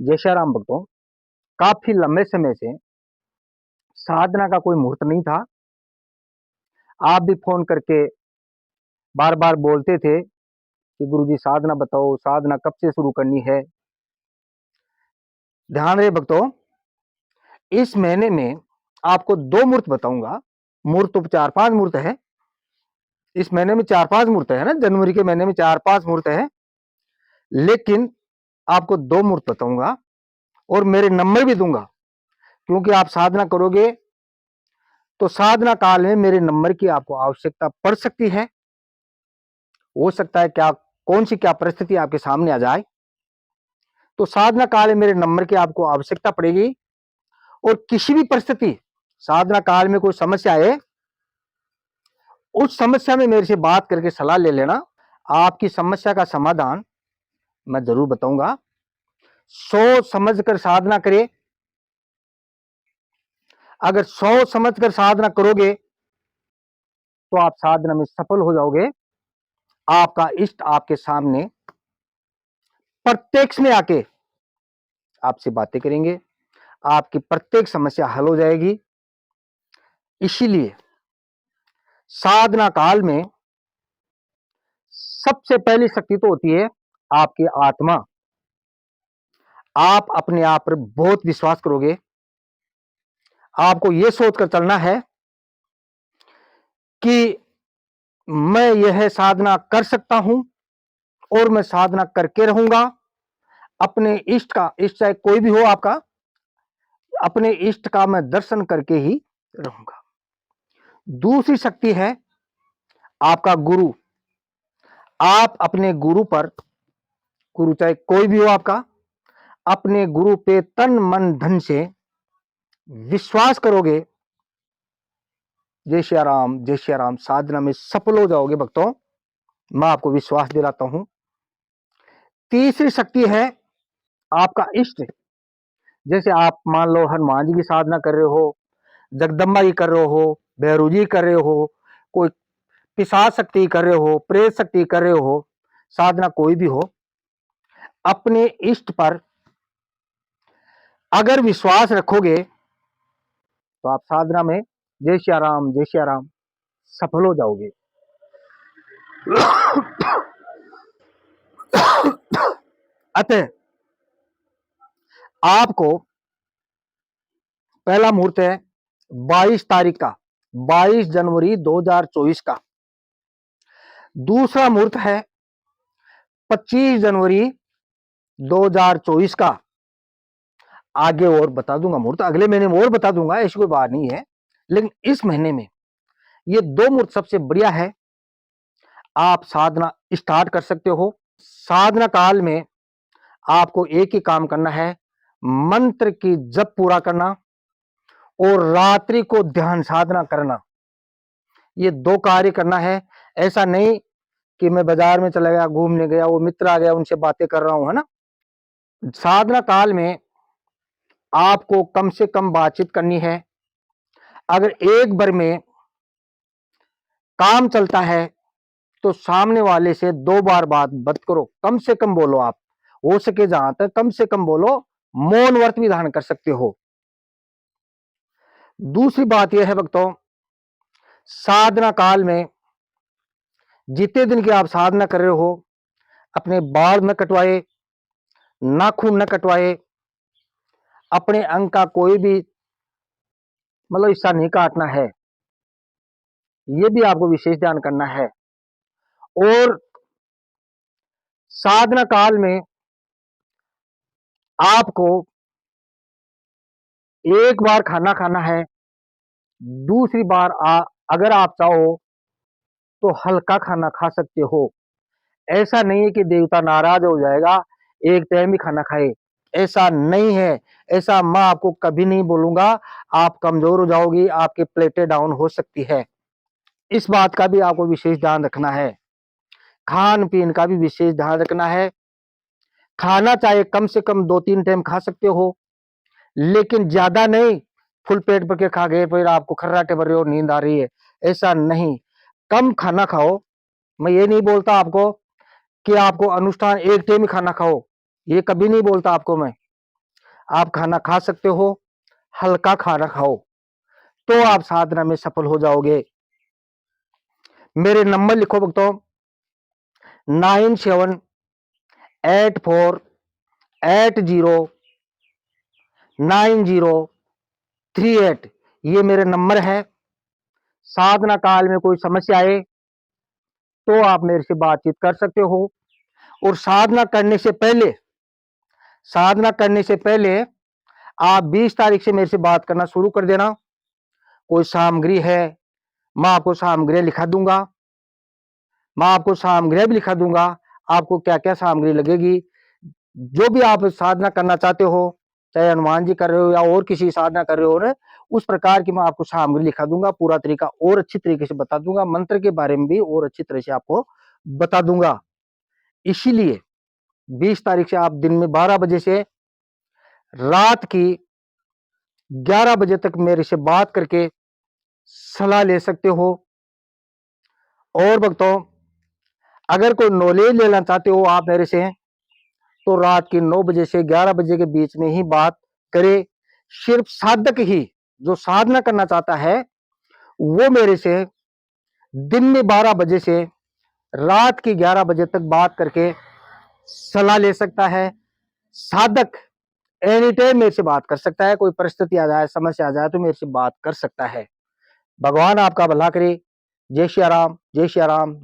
जय श्री राम भक्तों। काफी लंबे समय से साधना का कोई मुहूर्त नहीं था। आप भी फोन करके बार बार बोलते थे कि गुरुजी साधना बताओ, साधना कब से शुरू करनी है। ध्यान रहे भक्तों, इस महीने में आपको 2 मुहूर्त बताऊंगा। मुहूर्त तो 4-5 मुहूर्त है। इस महीने में 4-5 मुहूर्त है ना, जनवरी के महीने में 4-5 मुहूर्त है, लेकिन आपको 2 मुहूर्त बताऊंगा और मेरे नंबर भी दूंगा, क्योंकि आप साधना करोगे तो साधना काल में मेरे नंबर की आपको आवश्यकता पड़ सकती है। हो सकता है क्या कौन सी क्या परिस्थिति आपके सामने आ जाए, तो साधना काल में मेरे नंबर की आपको आवश्यकता पड़ेगी। और किसी भी परिस्थिति साधना काल में कोई समस्या आए, उस समस्या में मेरे से बात करके सलाह ले लेना। आपकी समस्या का समाधान मैं जरूर बताऊंगा। सोच समझ कर साधना करें। अगर सोच समझ कर साधना करोगे तो आप साधना में सफल हो जाओगे। आपका इष्ट आपके सामने प्रत्यक्ष में आके आपसे बातें करेंगे, आपकी प्रत्येक समस्या हल हो जाएगी। इसीलिए साधना काल में सबसे पहली शक्ति तो होती है आपकी आत्मा। आप अपने आप पर बहुत विश्वास करोगे। आपको यह सोचकर चलना है कि मैं यह साधना कर सकता हूं और मैं साधना करके रहूंगा। अपने इष्ट का, इष्ट चाहे कोई भी हो आपका, अपने इष्ट का मैं दर्शन करके ही रहूंगा। दूसरी शक्ति है आपका गुरु। आप अपने गुरु पर, गुरु चाहे कोई भी हो आपका, अपने गुरु पे तन मन धन से विश्वास करोगे। जय श्री राम, जय श्री राम। साधना में सफल हो जाओगे भक्तों, मैं आपको विश्वास दिलाता हूं। तीसरी शक्ति है आपका इष्ट। जैसे आप मान लो हनुमान जी की साधना कर रहे हो, जगदम्बा जी कर रहे हो, भैरू जी कर रहे हो, कोई पिशाच शक्ति कर रहे हो, प्रेत शक्ति कर रहे हो, साधना कोई भी हो, अपने इष्ट पर अगर विश्वास रखोगे तो आप साधना में जय श्री राम, जय श्री राम सफल हो जाओगे। अतः आपको पहला मुहूर्त है 22 तारीख का, 22 जनवरी 2024 का। दूसरा मुहूर्त है 25 जनवरी 2024 का। आगे और बता दूंगा मुहूर्त, अगले महीने में और बता दूंगा, ऐसी कोई बात नहीं है, लेकिन इस महीने में ये 2 मुहूर्त सबसे बढ़िया है। आप साधना स्टार्ट कर सकते हो। साधना काल में आपको एक ही काम करना है, मंत्र की जप पूरा करना और रात्रि को ध्यान साधना करना। ये 2 कार्य करना है। ऐसा नहीं कि मैं बाजार में चला गया, घूमने गया, वो मित्र आ गया, उनसे बातें कर रहा हूं, है ना। साधना काल में आपको कम से कम बातचीत करनी है। अगर एक बार में काम चलता है तो सामने वाले से 2 बार बात मत करो, कम से कम बोलो। आप हो सके जहां तक कम से कम बोलो, मौन व्रत भी धारण कर सकते हो। दूसरी बात यह है भक्तों, साधना काल में जितने दिन की आप साधना कर रहे हो, अपने बाल न कटवाए, नाखून न कटवाए, अपने अंग का कोई भी मतलब हिस्सा नहीं काटना है। यह भी आपको विशेष ध्यान करना है। और साधना काल में आपको एक बार खाना खाना है, दूसरी बार अगर आप चाहो तो हल्का खाना खा सकते हो। ऐसा नहीं है कि देवता नाराज हो जाएगा एक टाइम ही खाना खाए, ऐसा नहीं है। ऐसा मैं आपको कभी नहीं बोलूंगा। आप कमजोर हो जाओगी, आपकी प्लेटें डाउन हो सकती है। इस बात का भी आपको विशेष ध्यान रखना है। खान पीन का भी विशेष ध्यान रखना है। खाना चाहे कम से कम 2-3 टाइम खा सकते हो, लेकिन ज्यादा नहीं। फुल पेट भर के खा गए फिर आपको खर्राटे भर रहे हो, नींद आ रही है, ऐसा नहीं। कम खाना खाओ। मैं ये नहीं बोलता आपको कि आपको अनुष्ठान एक टाइम ही खाना खाओ, ये कभी नहीं बोलता आपको मैं। आप खाना खा सकते हो, हल्का खाना खाओ, तो आप साधना में सफल हो जाओगे। मेरे नंबर लिखो भक्तों, 9784809038। ये मेरे नंबर है। साधना काल में कोई समस्या आए तो आप मेरे से बातचीत कर सकते हो। और साधना करने से पहले आप 20 तारीख से मेरे से बात करना शुरू कर देना। कोई सामग्री है, मैं आपको सामग्री लिखा दूंगा। आपको क्या क्या सामग्री लगेगी, जो भी आप साधना करना चाहते हो, चाहे हनुमान जी कर रहे हो या और किसी साधना कर रहे हो ना, उस प्रकार की मैं आपको सामग्री लिखा दूंगा। पूरा तरीका और अच्छी तरीके से बता दूंगा। मंत्र के बारे में भी और अच्छी तरह से आपको बता दूंगा। इसीलिए 20 तारीख से आप दिन में 12 बजे से रात की 11 बजे तक मेरे से बात करके सलाह ले सकते हो। और भक्तों, अगर कोई नॉलेज लेना चाहते हो आप मेरे से, तो रात की 9 बजे से 11 बजे के बीच में ही बात करें। सिर्फ साधक ही, जो साधना करना चाहता है, वो मेरे से दिन में 12 बजे से रात की 11 बजे तक बात करके सलाह ले सकता है। साधक एनी टाइम मेरे से बात कर सकता है। कोई परिस्थिति आ जाए, समस्या आ जाए, तो मेरे से बात कर सकता है। भगवान आपका भला करे। जय श्री राम, जय श्री राम।